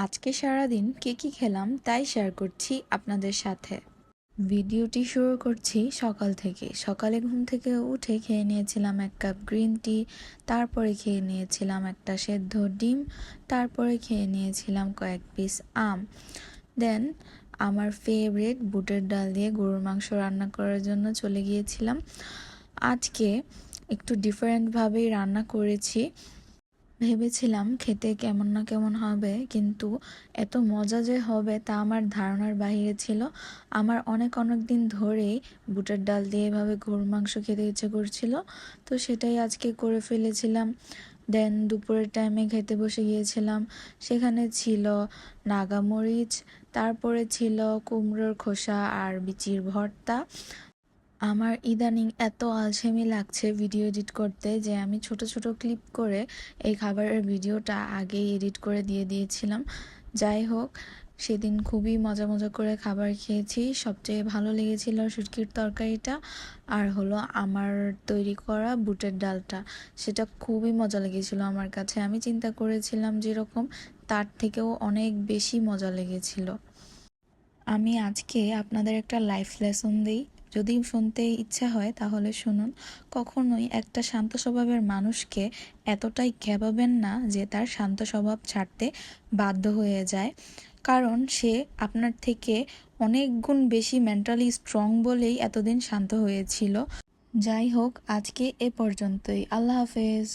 আজকে সারাদিন কি খেলাম তাই শেয়ার করছি আপনাদের সাথে। ভিডিওটি শুরু করছি সকাল থেকে। সকালে ঘুম থেকে উঠে খেয়ে নিয়েছিলাম 1 কাপ গ্রিন টি, তারপরে খেয়ে নিয়েছিলাম একটা সেদ্ধ ডিম, তারপরে খেয়ে নিয়েছিলাম কয়েক পিস আম। দেন আমার ফেভারিট বুটের ডাল দিয়ে গরুর মাংস রান্না করার জন্য চলে গিয়েছিলাম। আজকে একটু ডিফারেন্টভাবেই রান্না করেছি। ভেবেছিলাম খেতে কেমন না কেমন হবে, কিন্তু এত মজা যে হবে তা আমার ধারণার বাইরে ছিল। আমার অনেক দিন ধরেই বুটের ডাল দিয়ে এভাবে গরুর মাংস খেতে ইচ্ছে করছিল, তো সেটাই আজকে করে ফেলেছিলাম। দেন দুপুরের টাইমে খেতে বসে গিয়েছিলাম। সেখানে ছিল নাগামরিচ, তারপরে ছিল কুমড়োর খোসা আর বিচির ভর্তা। আমার ইদানিং এত আলসেমি লাগছে ভিডিও এডিট করতে যে আমি ছোট ছোট ক্লিপ করে এই খাবারের ভিডিওটা আগেই এডিট করে দিয়ে দিয়েছিলাম। যাই হোক, সেদিন খুবই মজা মজা করে খাবার খেয়েছি। সবচেয়ে ভালো লেগেছিল শুটকির তরকারিটা, আর হলো আমার তৈরি করা বুটের ডালটা। সেটা খুবই মজা লেগেছিল আমার কাছে। আমি চিন্তা করেছিলাম যেরকম, তার থেকেও অনেক বেশি মজা লেগেছিল। আমি আজকে আপনাদের একটা লাইফ লেসন দিই, যদি শুনতে ইচ্ছা হয় তাহলে শুনুন। কখনোই একটা শান্ত স্বভাবের মানুষকে এতটাই খেপাবেন না যে তার শান্ত স্বভাব ছাড়তে বাধ্য হয়ে যায়, কারণ সে আপনার থেকে অনেক গুণ বেশি মেন্টালি স্ট্রং বলেই এতদিন শান্ত হয়েছিল। যাই হোক, আজকে এ পর্যন্তই। আল্লাহ হাফেজ।